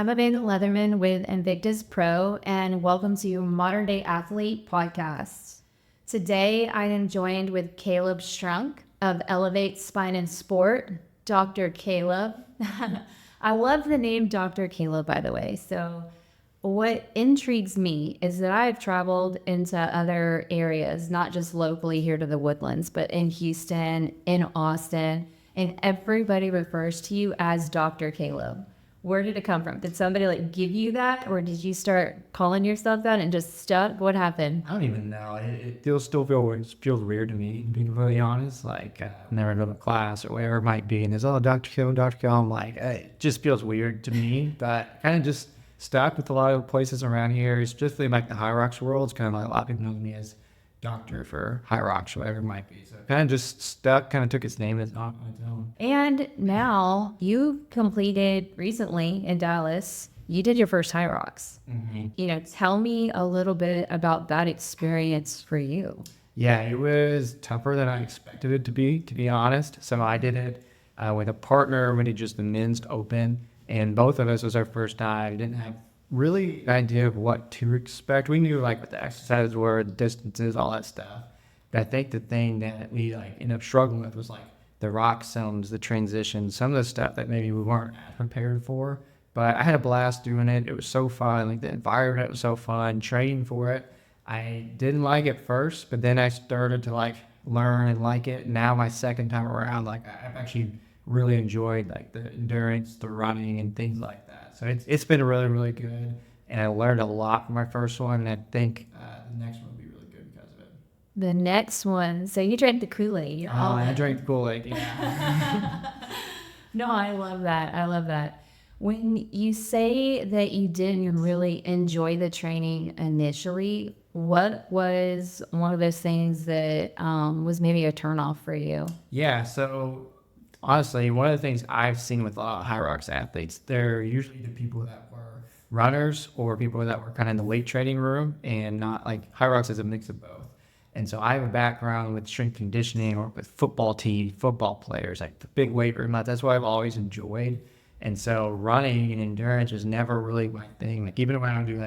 I'm Amanda Leatherman with Invictus Pro, and welcome to Modern Day Athlete Podcast. Today, I am joined with Caleb Strunk of Elevate Spine and Sport, Dr. Caleb. I love the name Dr. Caleb, by the way. So what intrigues me is that I've traveled into other areas, not just locally here to the Woodlands, but in Houston, in Austin, and everybody refers to you as Dr. Caleb. Where did it come from? Did somebody give you that, or did you start calling yourself that and just stuck? What happened? I don't even know. It feels weird to me, being really honest. Never been to class or whatever it might be, and there's Dr. Kill, Dr. Kill. I'm like, hey, it just feels weird to me. But kind of just stuck with a lot of places around here, especially like the HYROX world. It's kind of like a lot of people know me as doctor for HYROX, whatever it might be. So kind of just stuck, kind of took its name as on its own. And now you completed recently in Dallas, you did your first HYROX. Mm-hmm. Tell me a little bit about that experience for you. Yeah, it was tougher than I expected it to be honest. So I did it with a partner. We did just the men's open, and both of us was our first time. Didn't have really an idea of what to expect. We knew what the exercises were, the distances, all that stuff. But I think the thing that we ended up struggling with was the rock zones, the transitions, some of the stuff that maybe we weren't prepared for. But I had a blast doing it. It was so fun. The environment was so fun. Training for it. I didn't like it first, but then I started to learn and like it. Now my second time around, I've actually really enjoyed the endurance, the running, and things like that. So it's been really, really good, and I learned a lot from my first one, and I think the next one will be really good because of it. The next one, so you drank the Kool-Aid. I drank the Kool-Aid, yeah. No, I love that. I love that. When you say that you didn't really enjoy the training initially, what was one of those things that was maybe a turnoff for you? Yeah, so honestly, one of the things I've seen with a lot of HYROX athletes, they're usually the people that were runners or people that were kind of in the weight training room, and not HYROX is a mix of both. And so I have a background with strength conditioning or with football players, the big weight room. That's what I've always enjoyed. And so running and endurance was never really my thing. Even when I do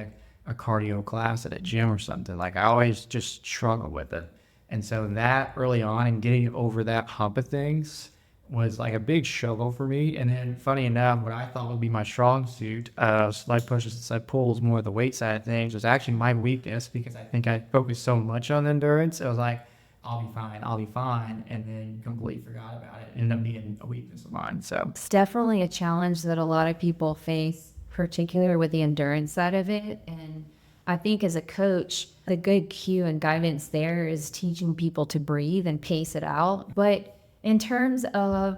a cardio class at a gym or something, I always just struggle with it. And so that early on and getting over that hump of things was a big struggle for me. And then funny enough, what I thought would be my strong suit, slide pushes and slide pulls, more of the weight side of things, was actually my weakness, because I think I focused so much on endurance. It was I'll be fine, and then completely forgot about it. It ended up being a weakness of mine. So it's definitely a challenge that a lot of people face, particularly with the endurance side of it. And I think as a coach, the good cue and guidance there is teaching people to breathe and pace it out. But in terms of,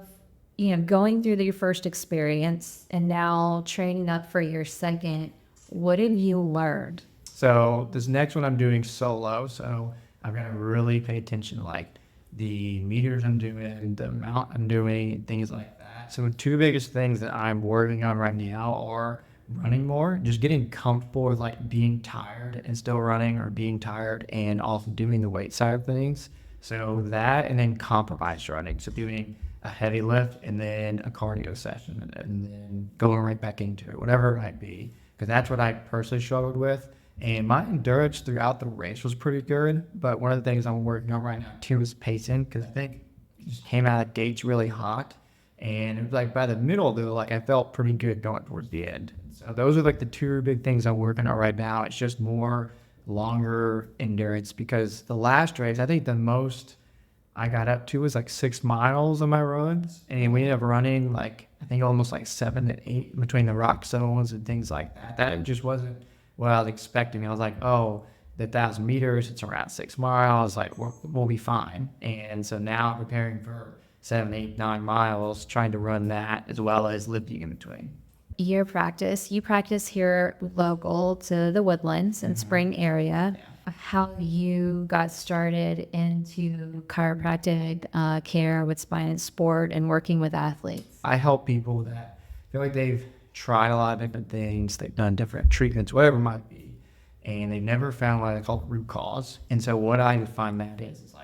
going through your first experience and now training up for your second, what have you learned? So this next one I'm doing solo. So I've got to really pay attention to the meters I'm doing, the amount I'm doing, things like that. So the two biggest things that I'm working on right now are running more, just getting comfortable with being tired and still running, or being tired and also doing the weight side of things. So that, and then compromised running. So doing a heavy lift and then a cardio session, and then going right back into it, whatever it might be, because that's what I personally struggled with. And my endurance throughout the race was pretty good, but one of the things I'm working on right now too is pacing, because I think it just came out of the gates really hot, and it was by the middle though, I felt pretty good going towards the end. So those are the two big things I'm working on right now. It's just more longer endurance, because the last race, I think the most I got up to was 6 miles on my runs, and we ended up running I think almost 7 to 8 between the rock zones and things like that. That just wasn't what I was expecting. I was oh, the 1,000 meters, it's around 6 miles. We'll be fine. And so now I'm preparing for 7, 8, 9 miles, trying to run that as well as lifting in between. You practice here local to the Woodlands and Spring area. Yeah. How you got started into chiropractic care with spine and sport and working with athletes. I help people that feel they've tried a lot of different things, they've done different treatments, whatever it might be, and they've never found what I call root cause. And so what I find that is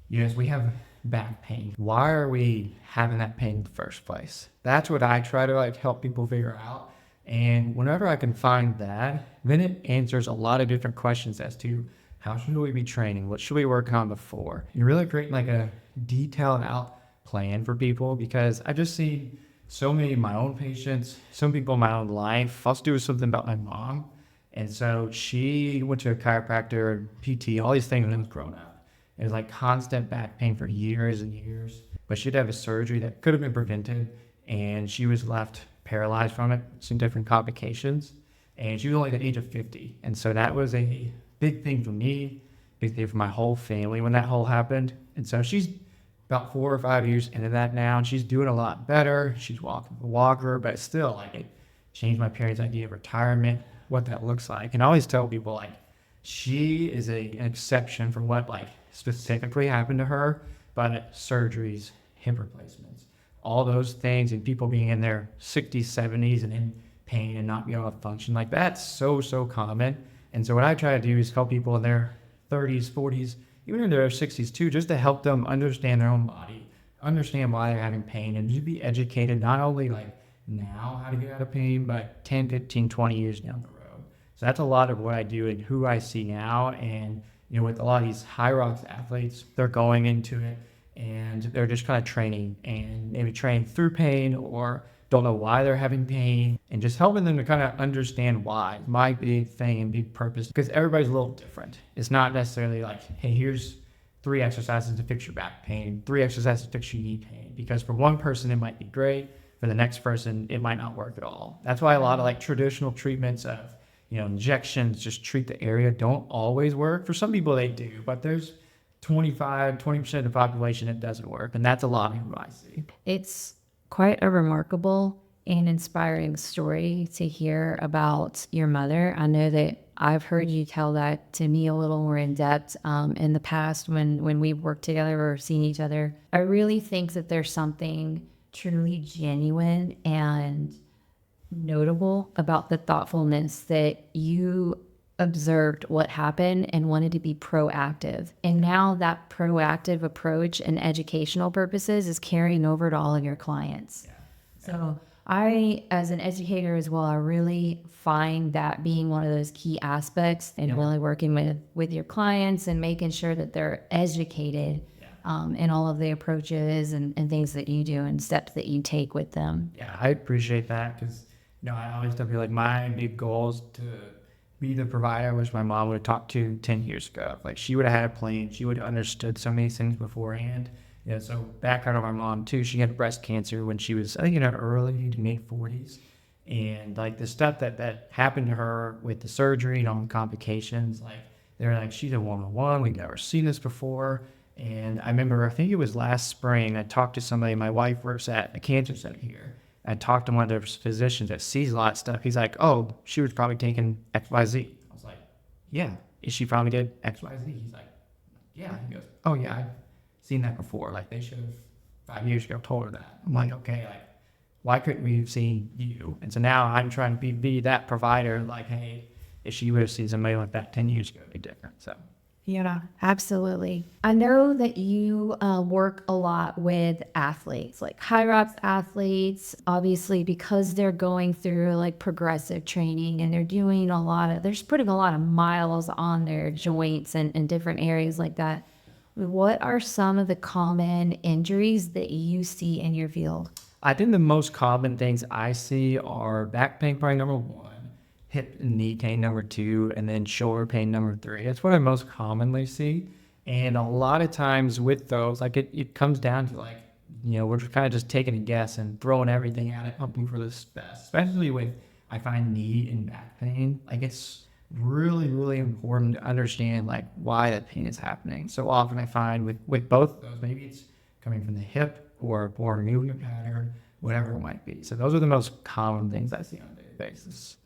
yes, we have back pain. Why are we having that pain in the first place? That's what I try to help people figure out. And whenever I can find that, then it answers a lot of different questions as to how should we be training? What should we work on before? You really create like a detailed out plan for people, because I just see so many of my own patients, some people in my own life. I'll do something about my mom. And so she went to a chiropractor, PT, all these things when I was growing up. It was like constant back pain for years and years. But she'd have a surgery that could have been prevented, and she was left paralyzed from it, some different complications. And she was only at the age of 50. And so that was a big thing for me, big thing for my whole family when that whole happened. And so she's about 4 or 5 years into that now, and she's doing a lot better. She's walking the walker, but still, like, it changed my parents' idea of retirement, what that looks like. And I always tell people, like, she is an exception from what, like, specifically happened to her, but surgeries, hip replacements, all those things, and people being in their 60s, 70s, and in pain and not being able to function, like, that's so common. And so what I try to do is help people in their 30s, 40s, even in their 60s too, just to help them understand their own body, understand why they're having pain, and just be educated, not only like now how to get out of pain, but 10, 15, 20 years down the road. So that's a lot of what I do and who I see now. And, you know, with a lot of these HYROX athletes, they're going into it and they're just kind of training, and maybe train through pain or don't know why they're having pain, and just helping them to kind of understand why. My big thing and big purpose, because everybody's a little different. It's not necessarily like, hey, here's 3 exercises to fix your back pain, 3 exercises to fix your knee pain, because for one person it might be great, for the next person it might not work at all. That's why a lot of like traditional treatments of, you know, injections, just treat the area, don't always work. For some people they do, but there's 20% of the population it doesn't work, and that's a lot of who I see. It's quite a remarkable and inspiring story to hear about your mother. I know that I've heard you tell that to me a little more in depth in the past when we've worked together or seen each other. I really think that there's something truly genuine and notable about the thoughtfulness that you observed what happened and wanted to be proactive. And now that proactive approach and educational purposes is carrying over to all of your clients. Yeah. So I, as an educator as well, I really find that being one of those key aspects and really working with your clients and making sure that they're educated in all of the approaches and things that you do and steps that you take with them. Yeah, I appreciate that, because, you know, I always tell people, like, my big goal is to be the provider which my mom would have talked to 10 years ago. Like, she would have had a plan. She would have understood so many things beforehand. You know, so background on my mom too, she had breast cancer when she was, I think, in her early to mid 40s. And like the stuff that happened to her with the surgery and all the complications, like, they're like, she's a 101. We've never seen this before. And I remember, I think it was last spring, I talked to somebody. My wife works at a cancer center here. I talked to one of their physicians that sees a lot of stuff. He's like, oh, she was probably taking XYZ. I was like, yeah. Is she probably did XYZ? He's like, yeah. He goes, oh, yeah, I've seen that before. Like, they should have 5 years ago told her that. I'm like, okay, like, why couldn't we have seen you? And so now I'm trying to be that provider. Like, hey, if she would have seen somebody like that 10 years ago, it'd be different. So. Yeah, absolutely. I know that you work a lot with athletes, like HYROX athletes, obviously, because they're going through like progressive training and they're doing they're just putting a lot of miles on their joints and different areas like that. What are some of the common injuries that you see in your field? I think the most common things I see are back pain, probably number 1. Hip and knee pain number 2, and then shoulder pain number 3. That's what I most commonly see. And a lot of times with those, like, it comes down to, like, you know, we're kind of just taking a guess and throwing everything at it, hoping for the best. Especially with, I find, knee and back pain. Like, it's really important to understand, like, why that pain is happening. So often I find with both of those, maybe it's coming from the hip or a poor movement pattern, whatever it might be. So those are the most common things I see on a daily basis.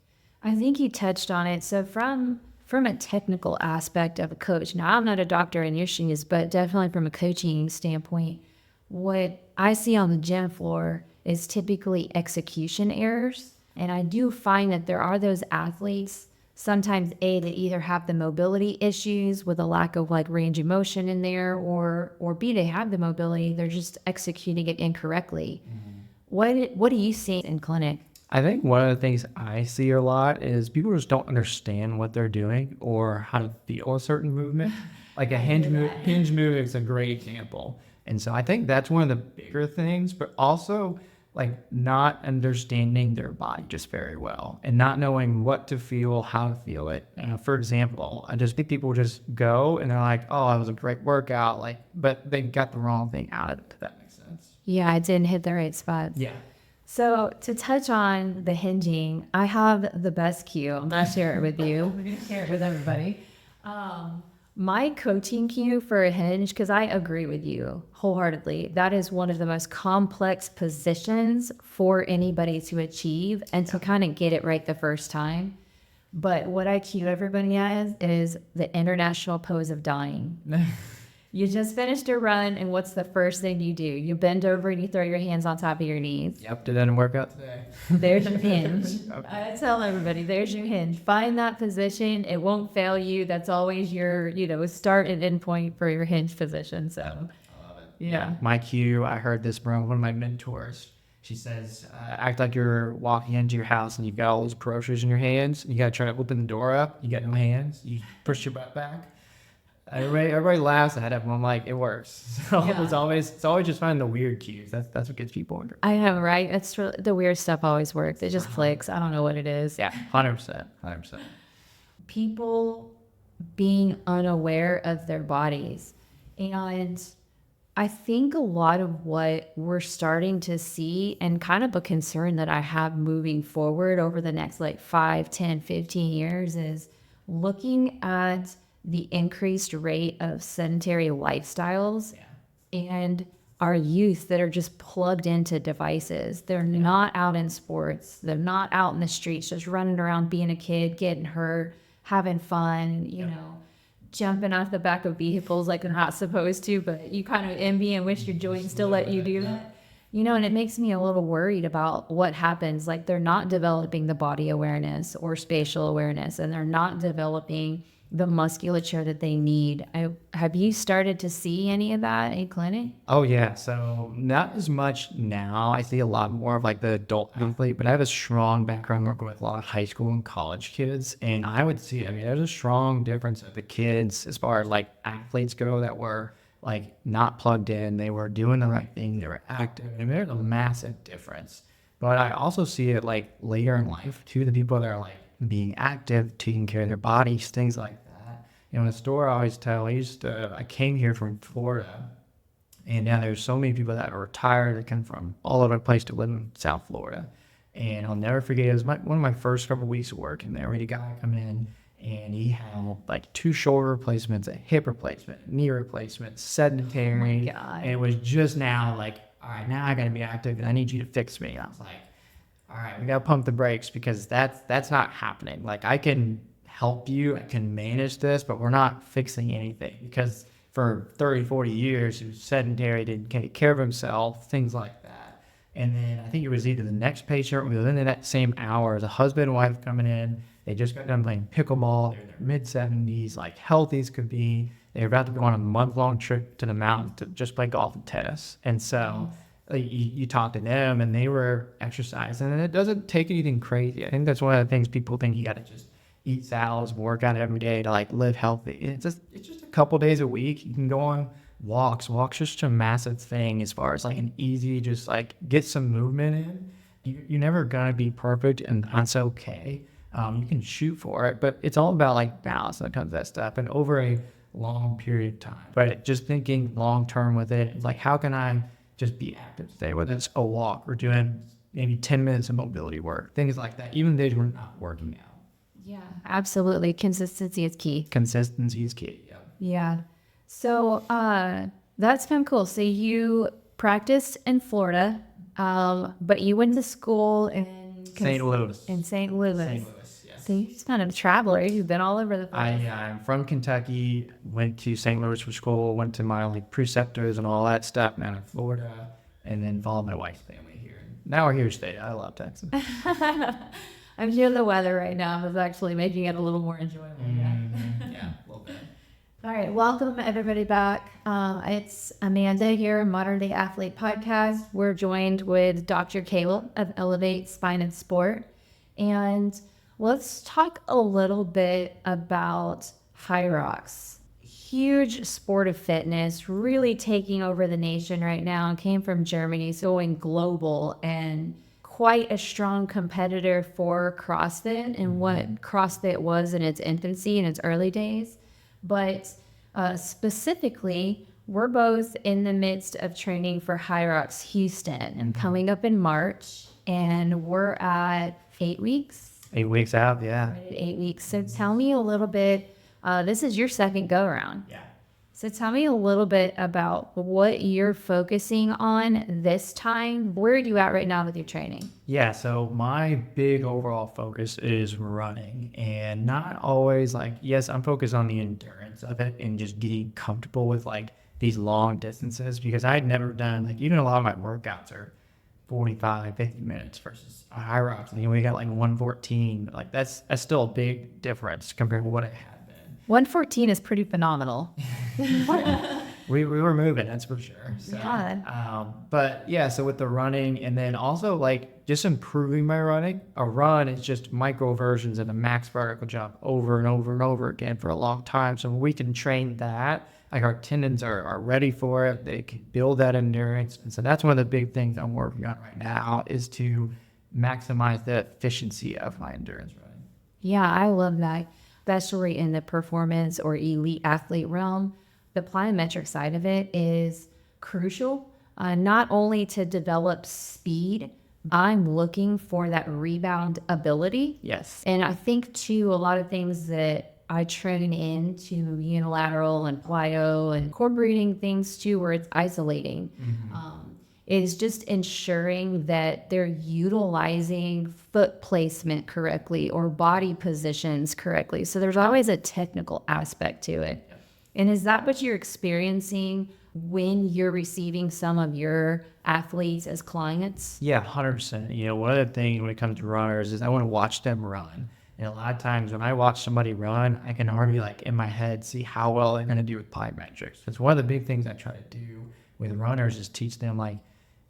I think you touched on it. So from a technical aspect of a coach, now I'm not a doctor in your shoes, but definitely from a coaching standpoint, what I see on the gym floor is typically execution errors. And I do find that there are those athletes, sometimes that either have the mobility issues with a lack of like range of motion in there, or B, they have the mobility, they're just executing it incorrectly. Mm-hmm. What do you see in clinic? I think one of the things I see a lot is people just don't understand what they're doing or how to feel a certain movement. Like a hinge move is a great example. And so I think that's one of the bigger things, but also like not understanding their body just very well and not knowing what to feel, how to feel it. For example, I just think people just go and they're like, oh, it was a great workout, like, but they got the wrong thing out of it, if that makes sense. Yeah, I didn't hit the right spots. Yeah. So to touch on the hinging, I have the best cue. I'm going to share it with you. I'm going to share it with everybody. My coaching cue for a hinge, because I agree with you wholeheartedly, that is one of the most complex positions for anybody to achieve and to kind of get it right the first time. But what I cue everybody as is the international pose of dying. You just finished a run, and what's the first thing you do? You bend over and you throw your hands on top of your knees. Yep, did that work out today? There's your hinge. Okay. I tell everybody, there's your hinge. Find that position. It won't fail you. That's always your, start and end point for your hinge position. So, I love it. yeah. My cue, I heard this from one of my mentors. She says, act like you're walking into your house and you've got all those groceries in your hands. You got to try to open the door up. You got no hands. You push your butt back. Everybody laughs at it, and I'm like, it works. So Yeah. it's always just finding the weird cues. That's what gets people under. I know, right? It's really, the weird stuff always works. It just clicks. I don't know what it is. Yeah, 100%. People being unaware of their bodies. And I think a lot of what we're starting to see, and kind of a concern that I have moving forward over the next like 5, 10, 15 years, is looking at the increased rate of sedentary lifestyles and our youth that are just plugged into devices. They're not out in sports. They're not out in the streets just running around being a kid, getting hurt, having fun, jumping off the back of vehicles like they're not supposed to, but you kind of envy and wish your joints still let you do that. And it makes me a little worried about what happens. Like they're not developing the body awareness or spatial awareness, and they're not developing the musculature that they need. Have you started to see any of that in clinic? Oh yeah, so not as much now. I see a lot more of like the adult athlete, but I have a strong background working with a lot of high school and college kids, and I would see, there's a strong difference of the kids as far as like athletes go that were like not plugged in. They were doing the right thing. They were active. There's a massive difference. But I also see it like later in life too, the people that are like being active, taking care of their bodies, things like that. In the store, I always tell, I came here from Florida, and now there's so many people that are retired that come from all over the place to live in South Florida. And I'll never forget, it was one of my first couple of weeks of working there. We had a guy come in, and he had like 2 shoulder replacements, a hip replacement, knee replacement, sedentary. Oh my God. And it was just now like, all right, now I got to be active, and I need you to fix me. And I was like, all right, we got to pump the brakes, because that's not happening. Like I can help you, I can manage this, but we're not fixing anything, because for 30, 40 years, he was sedentary, didn't take care of himself, things like that. And then I think it was either the next patient within that same hour, the husband and wife coming in, they just got done playing pickleball, they're in their mid-70s, like healthy as could be. They were about to go on a month-long trip to the mountains to just play golf and tennis. And so you talk to them, and they were exercising, and it doesn't take anything crazy. I think that's one of the things people think you got to just eat salads, work out every day to like live healthy. It's just a couple days a week. You can go on walks. Walks just a massive thing as far as like an easy, just like get some movement in. You're never gonna be perfect, and that's okay. You can shoot for it, but it's all about like balance when it comes to that stuff, and over a long period of time. But just thinking long term with it, like how can I just be active today, whether it's a walk or doing maybe 10 minutes of mobility work, things like that, even though we're not working out. Yeah, absolutely. Consistency is key. Consistency is key. Yeah. So that's been cool. So you practiced in Florida, but you went to school in St. Louis. In St. Louis. St. Louis, yes. So you're just kind of a traveler. You've been all over the place. I'm from Kentucky, went to St. Louis for school, went to my like preceptors and all that stuff down in Florida, and then followed my wife's family here. Now we're here to stay. I love Texas. I'm sure the weather right now is actually making it a little more enjoyable. Yeah, a little bit. All right, welcome everybody back. It's Amanda here, Modern Day Athlete Podcast. We're joined with Dr. Caleb of Elevate Spine and Sport. And let's talk a little bit about HYROX. Huge sport of fitness, really taking over the nation right now. Came from Germany, so going global, and quite a strong competitor for CrossFit and what CrossFit was in its infancy, in its early days. But specifically, we're both in the midst of training for HYROX Houston and coming up in March, and we're at 8 weeks. 8 weeks out, yeah. Right at 8 weeks. So tell me a little bit, this is your second go around. Yeah. So tell me a little bit about what you're focusing on this time. Where are you at right now with your training? Yeah, so my big overall focus is running, and not always like, yes, I'm focused on the endurance of it and just getting comfortable with like these long distances, because I'd never done, like, even a lot of my workouts are 45, 50 minutes versus a HYROX. And we got like 114. Like that's still a big difference compared to what I had been. 114 is pretty phenomenal. We were moving, that's for sure. So, but yeah, so with the running, and then also like just improving my running. A run is just micro versions of a max vertical jump over and over and over again for a long time. So we can train that. Like our tendons are ready for it. They can build that endurance. And so that's one of the big things I'm working on right now, is to maximize the efficiency of my endurance running. Yeah, I love that, especially in the performance or elite athlete realm. The plyometric side of it is crucial, not only to develop speed. I'm looking for that rebound ability. Yes. And I think too, a lot of things that I train into unilateral and plyo and incorporating things too where it's isolating, is just ensuring that they're utilizing foot placement correctly or body positions correctly. So there's always a technical aspect to it. And is that what you're experiencing when you're receiving some of your athletes as clients? Yeah, 100%. You know, one of the things when it comes to runners is I want to watch them run. And a lot of times when I watch somebody run, I can already like in my head see how well they're going to do with plyometrics. It's one of the big things I try to do with runners is teach them like,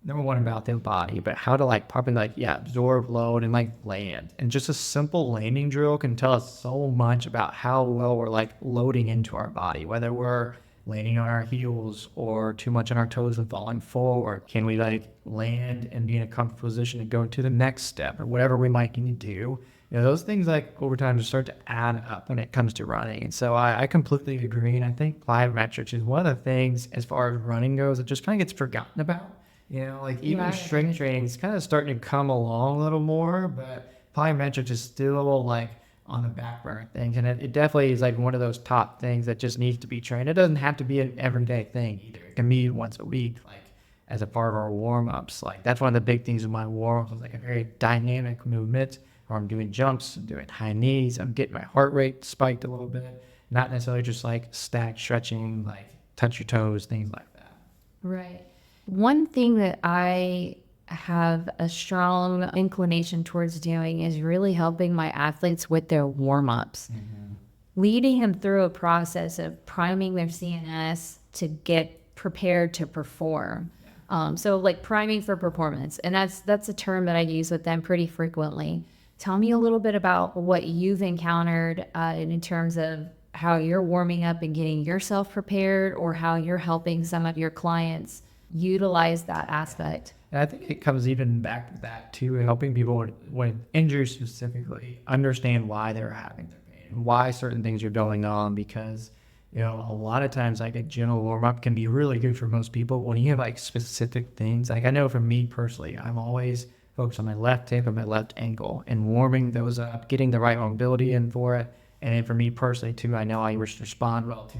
number one, about their body, but how to like properly like, absorb load and like land. And just a simple landing drill can tell us so much about how well we're like loading into our body, whether we're landing on our heels or too much on our toes and falling forward. Can we like land and be in a comfortable position to go to the next step or whatever we might need to do? You know, those things like over time just start to add up when it comes to running. And so I completely agree. And I think plyometrics is one of the things as far as running goes that just kind of gets forgotten about. You know, like even strength training is kind of starting to come along a little more, but plyometrics is still like on the back burner things. And it definitely is like one of those top things that just needs to be trained. It doesn't have to be an everyday thing either. It can be once a week, like as a part of our warm-ups. Like that's one of the big things in my warm-ups, like a very dynamic movement where I'm doing jumps, I'm doing high knees, I'm getting my heart rate spiked a little bit, not necessarily just like stack stretching, like touch your toes, things like that. Right. One thing that I have a strong inclination towards doing is really helping my athletes with their warm-ups, leading them through a process of priming their CNS to get prepared to perform. So like priming for performance, and that's a term that I use with them pretty frequently. Tell me a little bit about what you've encountered in terms of how you're warming up and getting yourself prepared, or how you're helping some of your clients utilize that aspect. And I think it comes even back to that too, helping people with injuries specifically understand why they're having their pain and why certain things are going on, because you know, a lot of times like a general warm-up can be really good for most people. When you have like specific things, like I know for me personally, I'm always focused on my left hip and my left ankle and warming those up, getting the right mobility in for it. And then for me personally too, I know I respond well to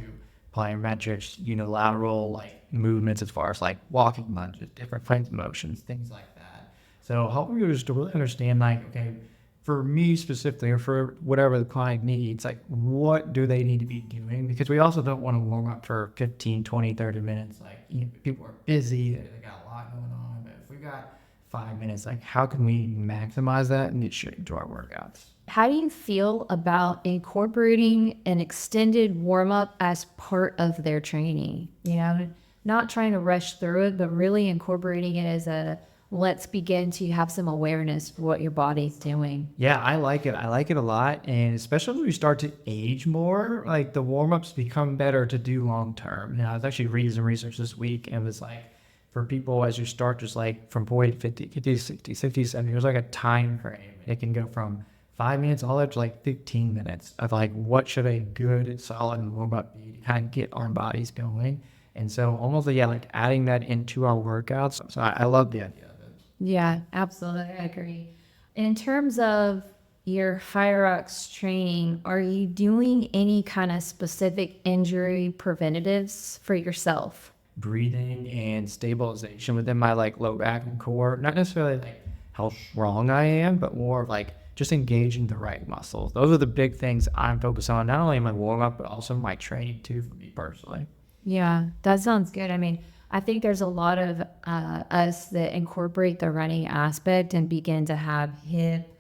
plyometrics, unilateral like movements as far as like walking lunges, different kinds of motions, things like that. So helping you just to really understand like, okay, for me specifically, or for whatever the client needs, like what do they need to be doing? Because we also don't want to warm up for 15, 20, 30 minutes. Like, you know, people are busy, they got a lot going on. But if we got 5 minutes. Like, how can we maximize that and get straight into our workouts? How do you feel about incorporating an extended warm up as part of their training? You know, not trying to rush through it, but really incorporating it as a let's begin to have some awareness for what your body's doing. Yeah, I like it. I like it a lot. And especially when we start to age more, like the warm ups become better to do long term. I was actually reading some research this week and it was like, for people as you start just like from 40 to 50, 50 to 60, 60 to 70, there's like a time frame. It can go from 5 minutes all the way up to like 15 minutes of like what should a good solid warm up be to kind of get our bodies going. And so almost like adding that into our workouts. So I love the idea of it. Yeah, absolutely. I agree. In terms of your HYROX training, are you doing any kind of specific injury preventatives for yourself? Breathing and stabilization within my like low back and core, not necessarily like how strong I am, but more of like just engaging the right muscles. Those are the big things I'm focused on, not only in my warm up, but also my training too, for me personally. Yeah, that sounds good. I mean, I think there's a lot of us that incorporate the running aspect and begin to have hip,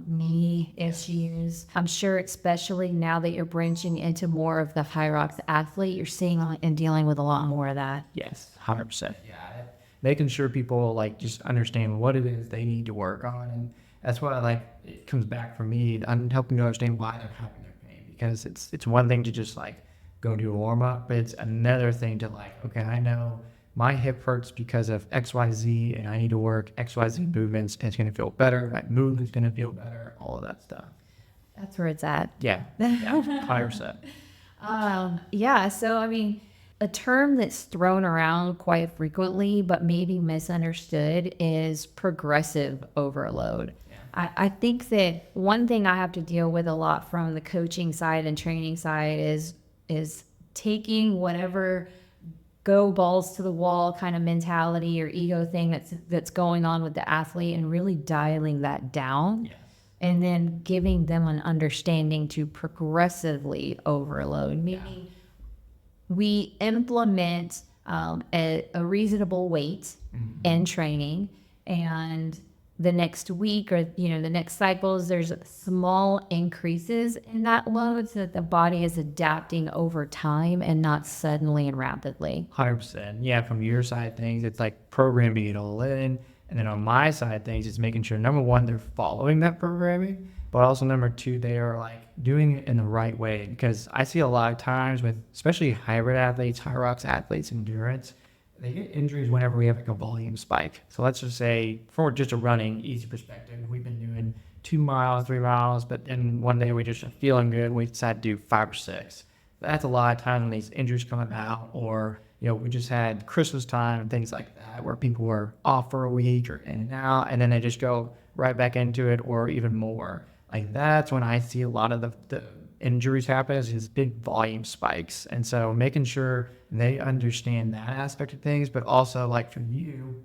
knee issues. I'm sure, especially now that you're branching into more of the HYROX athlete, you're seeing and dealing with a lot more of that. Yes, 100%. Yeah, making sure people like just understand what it is they need to work on, and that's what I like. It comes back for me. I'm helping you understand why they're having their pain, because it's one thing to just like go do a warm up, but it's another thing to like, okay, I know my hip hurts because of XYZ and I need to work XYZ movements and it's going to feel better. My movement's going to feel better, all of that stuff. That's where it's at. Yeah, 100%. Yeah, so I mean, a term that's thrown around quite frequently, but maybe misunderstood, is progressive overload. I think that one thing I have to deal with a lot from the coaching side and training side is taking whatever go balls to the wall kind of mentality or ego thing that's going on with the athlete and really dialing that down. Yes. And then giving them an understanding to progressively overload, meaning we implement a reasonable weight in training, and the next week or the next cycles, there's small increases in that load so that the body is adapting over time and not suddenly and rapidly. 100%. Yeah, from your side of things, it's like programming it all in. And then on my side of things, it's making sure, number one, they're following that programming, but also number two, they are like doing it in the right way. Because I see a lot of times with, especially hybrid athletes, HYROX athletes, endurance, they get injuries whenever we have like a volume spike. So let's just say, for just a running easy perspective, we've been doing 2 miles, 3 miles, but then one day we just are feeling good. We decide to do 5 or 6. That's a lot of times when these injuries come about, or we just had Christmas time and things like that, where people were off for a week or in and out, and then they just go right back into it, or even more. Like that's when I see a lot of the injuries happen, is big volume spikes. And so making sure they understand that aspect of things, but also like for you,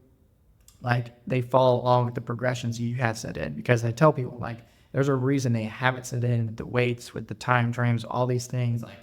like they follow along with the progressions you have set in, because I tell people like there's a reason they haven't set in the weights with the time frames, all these things. Like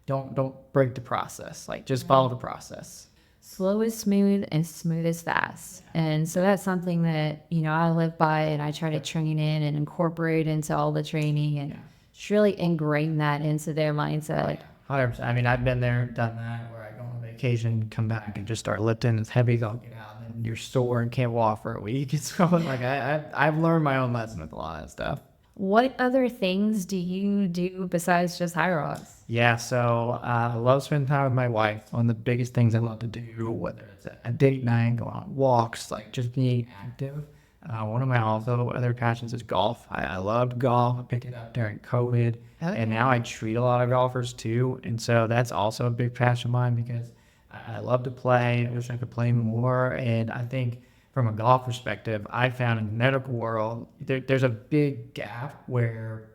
don't break the process, like just follow the process. Slow is smooth and smooth is fast. And so that's something that I live by, and I try to train in and incorporate into all the training, and just really ingrain that into their mindset. 100%. I mean, I've been there, done that, where I go on vacation, come back, and just start lifting as heavy as I'll get out, and you're sore and can't walk for a week. It's like I've learned my own lesson with a lot of that stuff. What other things do you do besides just HYROX? Yeah, so I love spending time with my wife. One of the biggest things I love to do, whether it's a date night, go on walks, like just being active. One of my also other passions is golf. I loved golf. I picked it up during COVID, and now I treat a lot of golfers too. And so that's also a big passion of mine, because I love to play. I wish I could play more. And I think from a golf perspective, I found in the medical world, there's a big gap where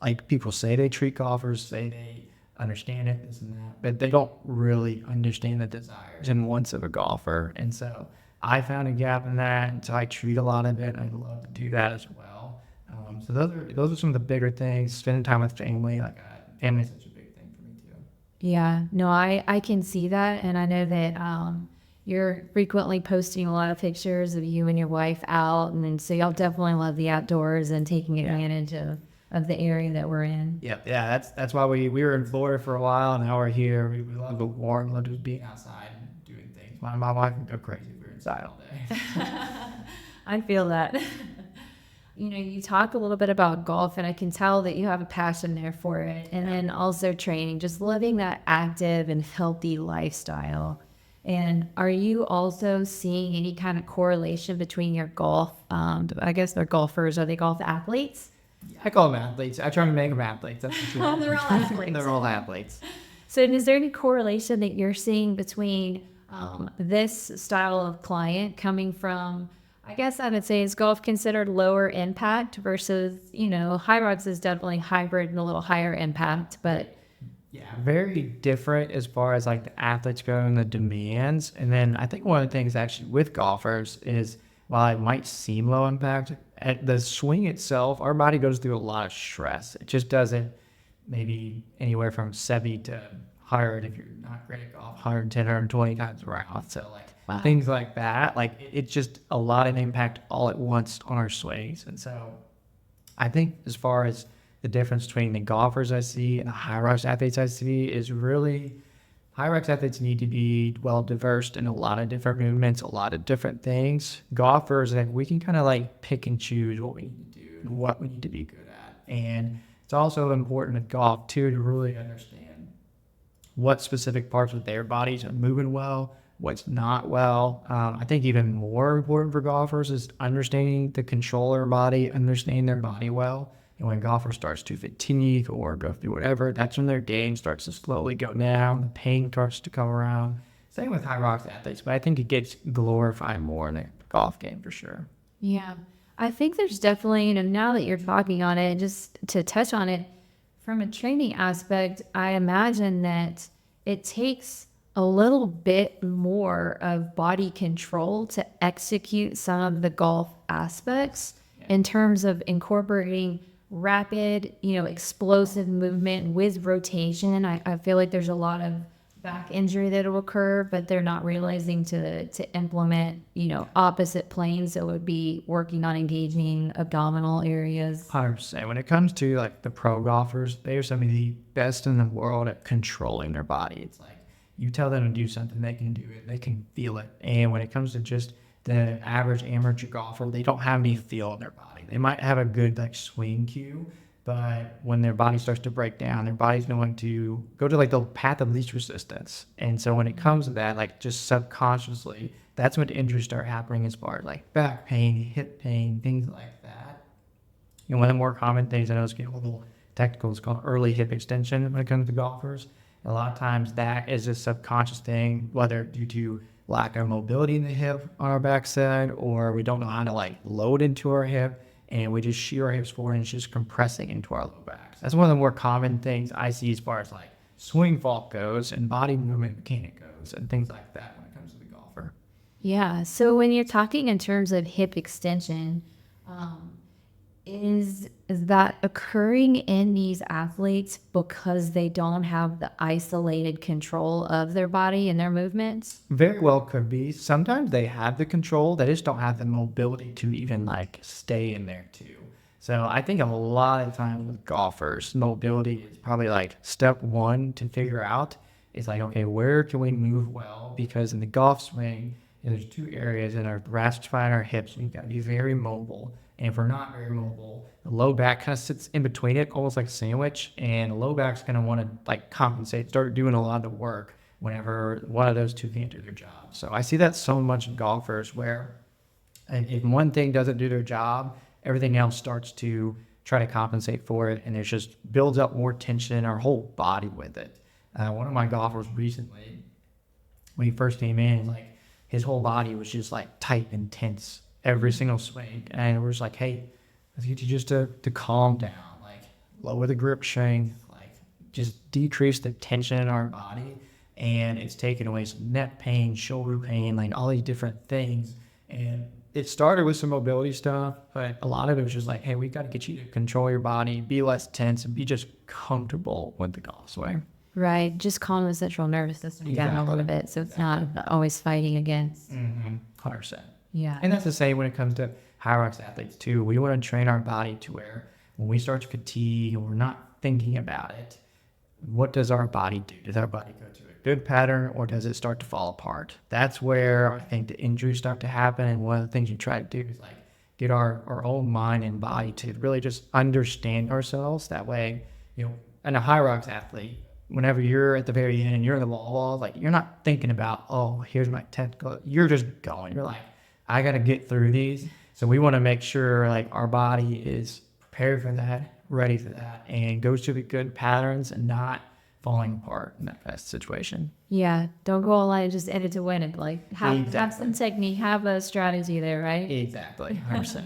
like people say they treat golfers, say they understand it, this and that, but they don't really understand the desires and wants of a golfer. And so I found a gap in that, and so I treat a lot of it. I love to do that as well. So those are some of the bigger things. Spending time with family, like family is such a big thing for me too. Yeah, no, I can see that, and I know that you're frequently posting a lot of pictures of you and your wife out, and then so y'all definitely love the outdoors and taking advantage of the area that we're in. Yeah. That's why we were in Florida for a while, and now we're here. We love the warm, love just being outside and doing things. My wife would go crazy if we were inside all day. I feel that. You talk a little bit about golf, and I can tell that you have a passion there for it. And then also training, just living that active and healthy lifestyle. And are you also seeing any kind of correlation between your golf? I guess they're golfers. Are they golf athletes? I call them athletes. I try to make them athletes. That's for sure. Oh, they're all athletes. They're all athletes. So is there any correlation that you're seeing between this style of client coming from, I guess I would say, is golf considered lower impact versus, HYROX is definitely hybrid and a little higher impact, but Yeah, very different as far as like the athletes go and the demands. And then I think one of the things actually with golfers is while it might seem low impact, at the swing itself, our body goes through a lot of stress. It just doesn't maybe anywhere from 70 to 100 if you're not great at golf, 110, 120 times around. So like things like that, like it's just a lot of impact all at once on our swings. And so I think as far as the difference between the golfers I see and the HYROX athletes I see is really HYROX athletes need to be well diverse in a lot of different movements, a lot of different things. Golfers, like we can kind of like pick and choose what we need to do and what we need to be good at. And it's also important in golf too to really understand what specific parts of their bodies are moving well, what's not well. I think even more important for golfers is understanding the controller body, understanding their body well. And when a golfer starts to fatigue or go through whatever, that's when their game starts to slowly go down. The pain starts to come around. Same with HYROX athletes, but I think it gets glorified more in the golf game for sure. yeah, I think there's definitely, now that you're talking on it, just to touch on it, from a training aspect, I imagine that it takes a little bit more of body control to execute some of the golf aspects in terms of incorporating rapid, explosive movement with rotation. I feel like there's a lot of back injury that will occur, but they're not realizing to implement, opposite planes. So it would be working on engaging abdominal areas. 100%. When it comes to like the pro golfers, they are some of the best in the world at controlling their body. It's like you tell them to do something, they can do it, they can feel it. And when it comes to just the average amateur golfer, they don't have any feel in their body. They might have a good like swing cue, but when their body starts to break down, their body's going to go to like the path of least resistance. And so when it comes to that, like just subconsciously, that's when injuries start happening as far as like back pain, hip pain, things like that. One of the more common things I know is getting a little technical is called early hip extension when it comes to golfers. A lot of times that is a subconscious thing, whether due to lack of mobility in the hip on our backside, or we don't know how to like load into our hip, and we just shear our hips forward and it's just compressing into our low backs. That's one of the more common things I see as far as like swing fault goes and body movement mechanic goes and things like that when it comes to the golfer. Yeah. So when you're talking in terms of hip extension, is that occurring in these athletes because they don't have the isolated control of their body and their movements? Very well could be. Sometimes they have the control, they just don't have the mobility to even like stay in there too. So I think a lot of times with golfers, mobility is probably like step one to figure out. It's like, okay, where can we move well? Because in the golf swing, there's two areas in our thoracic spine and our hips. We've got to be very mobile. And if we're not very mobile, the low back kind of sits in between it, almost like a sandwich. And the low back's going to want to like compensate, start doing a lot of the work whenever one of those two can't do their job. So I see that so much in golfers where if one thing doesn't do their job, everything else starts to try to compensate for it. And it just builds up more tension in our whole body with it. One of my golfers recently, when he first came in, like his whole body was just like tight and tense every single swing, and we're just like, hey, let's get you just to calm down, like lower the grip strength, like just decrease the tension in our body. And it's taken away some neck pain, shoulder pain, like all these different things. And it started with some mobility stuff, but a lot of it was just like, hey, we got to get you to control your body, be less tense, and be just comfortable with the golf swing. Right. Just calm the central nervous system down a little bit so it's not always fighting against. 100%. Yeah. And that's the same when it comes to HYROX athletes too. We want to train our body to where when we start to fatigue and we're not thinking about it, what does our body do? Does our body go to a good pattern or does it start to fall apart? That's where I think the injuries start to happen. And one of the things you try to do is like get our own mind and body to really just understand ourselves. That way, and a HYROX athlete, whenever you're at the very end and you're in the wall, like you're not thinking about, oh, here's my technical. You're just going. You're like, I got to get through these. So we want to make sure like our body is prepared for that, ready for that, and goes through the good patterns and not falling apart in that kind of situation. Yeah. Don't go online and just edit to win it. Like have some technique, have a strategy there, right? Exactly. 100%.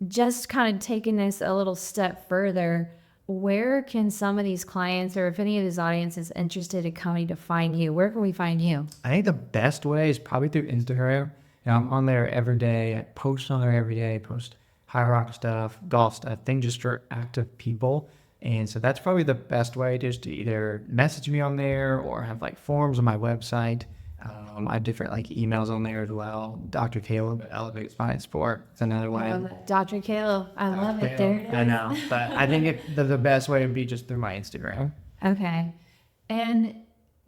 Just kind of taking this a little step further, where can some of these clients or if any of these audiences interested in coming to find you, where can we find you? I think the best way is probably through Instagram. I'm on there every day. I post on there every day, post HYROX stuff, golf stuff, things just for active people. And so that's probably the best way, just to either message me on there or have like forms on my website. I have different like emails on there as well. Dr. Caleb at Elevate Spine Sport. It's another way. Dr. Caleb, I love it. There it is. I know, but I think the best way would be just through my Instagram. Okay. And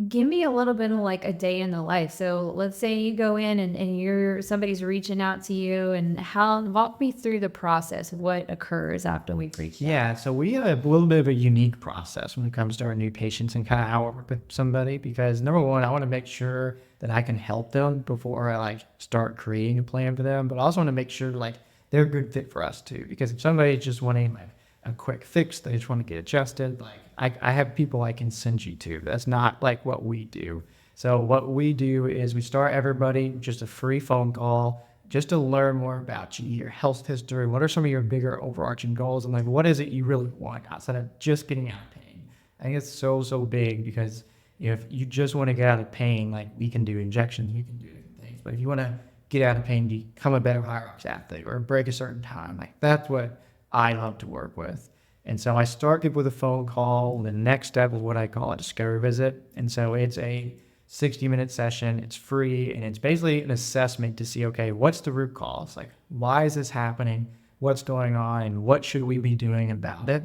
give me a little bit of like a day in the life. So let's say you go in and somebody's reaching out to you and walk me through the process of what occurs after we reach out. Yeah, so we have a little bit of a unique process when it comes to our new patients and kind of how I work with somebody, because number one, I want to make sure that I can help them before I like start creating a plan for them, but I also want to make sure like they're a good fit for us too, because if somebody's just wanting like a quick fix, they just want to get adjusted, like I have people I can send you to. That's not like what we do. So what we do is we start everybody just a free phone call just to learn more about you, your health history, what are some of your bigger overarching goals, and like what is it you really want outside of just getting out of pain. I think it's so big, because if you just want to get out of pain, like we can do injections, we can do different things, but if you want to get out of pain, become a better HYROX athlete or break a certain time, like that's what I love to work with. And so I start people with a phone call. The next step is what I call a discovery visit. And so it's a 60-minute session. It's free. And it's basically an assessment to see, okay, what's the root cause? Like, why is this happening? What's going on? And what should we be doing about it?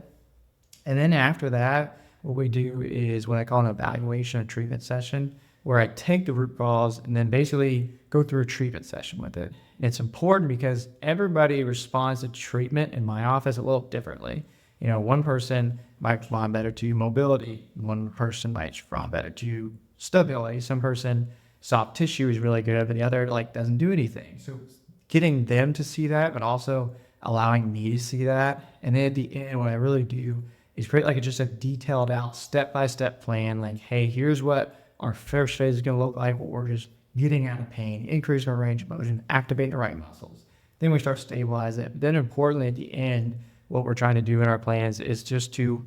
And then after that, what we do is what I call an evaluation or treatment session, where I take the root cause and then basically go through a treatment session with it. And it's important because everybody responds to treatment in my office a little differently. One person might respond better to mobility. One person might respond better to stability. Some person, soft tissue is really good, but the other like doesn't do anything. So getting them to see that, but also allowing me to see that. And then at the end, what I really do is create like just a detailed out step-by-step plan. Like, hey, here's what our first phase is going to look like. We're just getting out of pain, increase our range of motion, activate the right muscles. Then we start to stabilize it. But then importantly, at the end, what we're trying to do in our plans is just to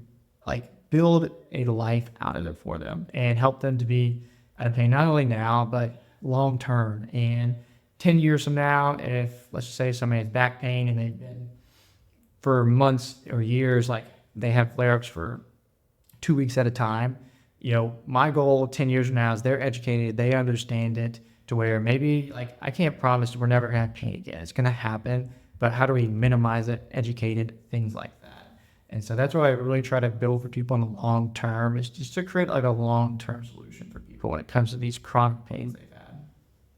like build a life out of it for them and help them to be out of pain, not only now, but long term. And 10 years from now, if let's just say somebody has back pain and they've been for months or years, like they have flare-ups for 2 weeks at a time, my goal 10 years from now is they're educated, they understand it to where maybe like I can't promise we're never going to have pain again. It's going to happen. But how do we minimize it, educated, things like that. And so that's what I really try to build for people in the long term, is just to create like a long-term solution for people when it comes to these chronic pains they've had.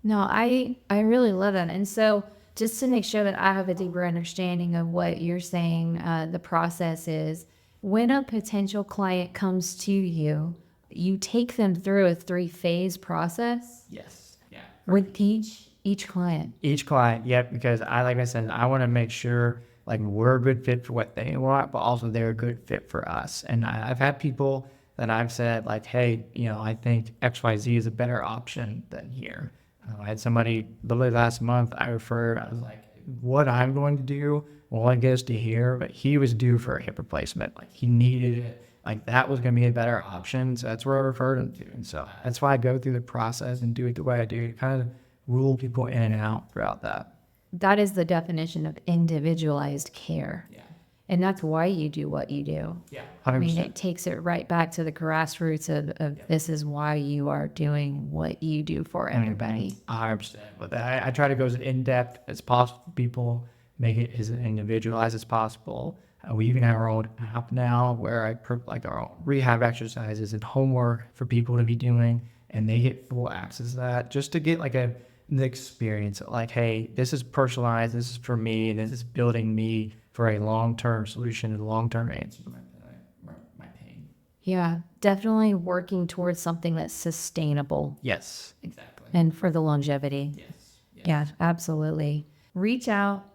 No, I really love that. And so just to make sure that I have a deeper understanding of what you're saying, the process is, when a potential client comes to you, you take them through a 3-phase process? Yes. Yeah. With each client? Each client, yep, because like I said, I want to make sure like we're a good fit for what they want, but also they're a good fit for us. And I've had people that I've said like, hey, I think XYZ is a better option than here. I had somebody literally last month I was like, what I'm going to do won't get us to here, but he was due for a hip replacement. Like he needed it. Like that was going to be a better option. So that's where I referred him to. And so that's why I go through the process and do it the way I do, kind of rule people in and out throughout that. That is the definition of individualized care. Yeah. And that's why you do what you do. Yeah, I 100%. mean, it takes it right back to the grassroots of this is why you are doing what you do for everybody. 100%. But I try to go as in-depth as possible for people, make it as individualized as possible. We even have our own app now where I put like our own rehab exercises and homework for people to be doing, and they get full access to that just to get like an experience. Like, hey, this is personalized. This is for me. This is building me for a long-term solution and long-term answer to my pain. Yeah, definitely working towards something that's sustainable Yes, exactly. and for the longevity. Yes. Yeah, absolutely. Reach out,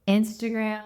Instagram,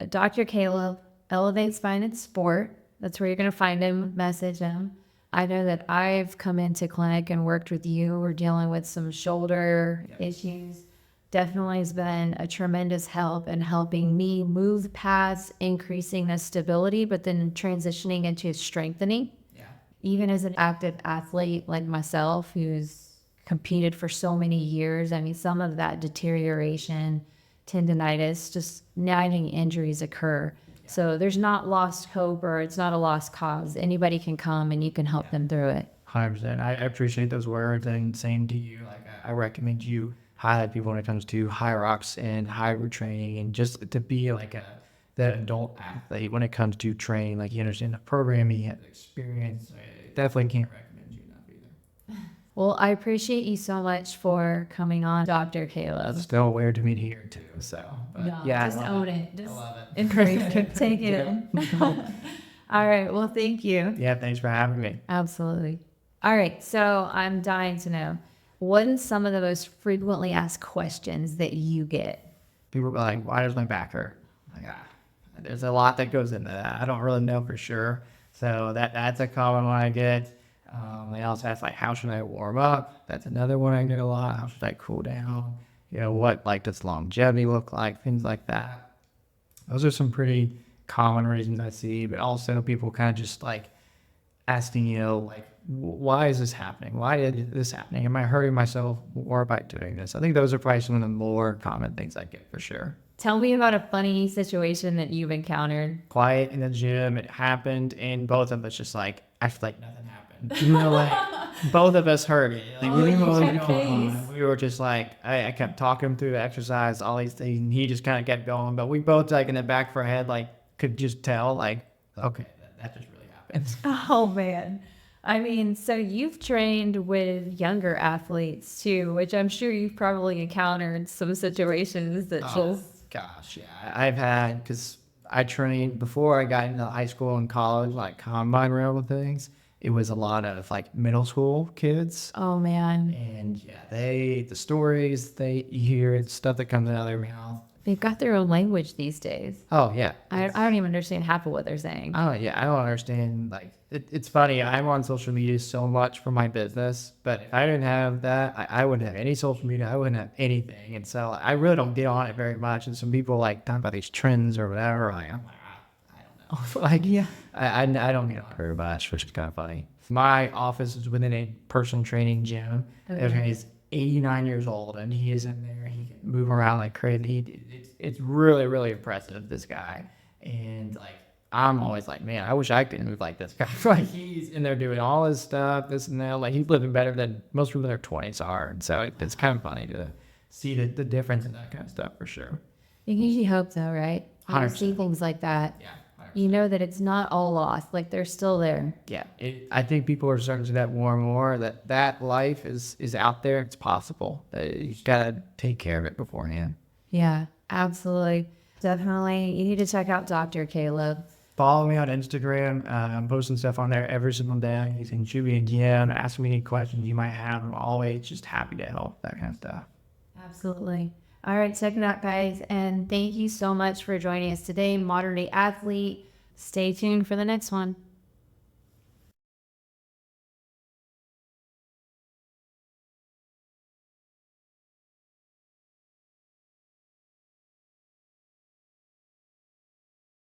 Dr. Caleb, Elevate Spine and Sport. That's where you're going to find him, message him. I know that I've come into clinic and worked with you. We're dealing with some shoulder issues. Definitely has been a tremendous help in helping me move past increasing the stability, but then transitioning into strengthening. Yeah. Even as an active athlete like myself, who's competed for so many years, I mean, some of that deterioration, tendonitis, just nagging injuries occur. So there's not lost hope or it's not a lost cause. Anybody can come and you can help them through it. 100%. I appreciate those words, and same to you. Like, I recommend you highlight people when it comes to HYROX and hybrid training, and just to be like that adult athlete when it comes to training. Like, you understand the programming, you have the experience. I definitely can't recommend you enough either. Well, I appreciate you so much for coming on, Dr. Caleb. It's still weird to meet here too. So, but yeah, just own it. Just I love it. embrace it. Take it in. All right. Well, thank you. Yeah, thanks for having me. Absolutely. All right. So I'm dying to know, what are some of the most frequently asked questions that you get? People are like, why does my back hurt? Like, there's a lot that goes into that. I don't really know for sure. So that's a common one I get. They also ask, like, how should I warm up? That's another one I get a lot. How should I cool down? You know, what, like, does longevity look like? Things like that. Those are some pretty common reasons I see, but also people kind of just, like, asking, you know, like, why is this happening? Why is this happening? Am I hurting myself more by doing this? I think those are probably some of the more common things I get for sure. Tell me about a funny situation that you've encountered. Quiet in the gym, it happened, and both of us just like, I feel like nothing happened. You know, like, both of us heard it. Like, we didn't know what was going on. We were just like, I kept talking him through the exercise, all these things, and he just kind of kept going. But we both, like, in the back of our head, like, could just tell, like, okay, that just really happened. Oh, man. I mean, so you've trained with younger athletes too, which I'm sure you've probably encountered some situations that just... Gosh, yeah. I've had, because I trained before I got into high school and college, like combine rail things. It was a lot of like middle school kids. Oh, man. And yeah, the stories they hear, stuff that comes out of their mouth. They've got their own language these days. Oh, yeah. I don't even understand half of what they're saying. Oh, yeah. I don't understand. Like, it's funny. I'm on social media so much for my business, but if I didn't have that, I wouldn't have any social media. I wouldn't have anything. And so I really don't get on it very much. And some people like talk about these trends or whatever. Like, I'm like, I don't know. Like, yeah, I don't get on it very much, which is kind of funny. My office is within a personal training gym. Okay. He's 89 years old, and he is in there. He can move around like crazy. It's really, really impressive, this guy. And like, I'm always like, man, I wish I could move like this guy. Like, he's in there doing all his stuff, this and that. Like, he's living better than most people in their 20s are. And so it's kind of funny to see the difference in that kind of stuff for sure. You usually hope though, right? When you 100%. see things like that, Yeah. 100%. you know that it's not all lost. Like, they're still there. Yeah, I think people are starting to see that more and more, that life is out there. It's possible. You just got to take care of it beforehand. Yeah, absolutely. Definitely. You need to check out Dr. Caleb. Follow me on Instagram. I'm posting stuff on there every single day. You can shoot me a DM, ask me any questions you might have. I'm always just happy to help, that kind of stuff. Absolutely. All right, check it out, guys. And thank you so much for joining us today, Modern Day Athlete. Stay tuned for the next one.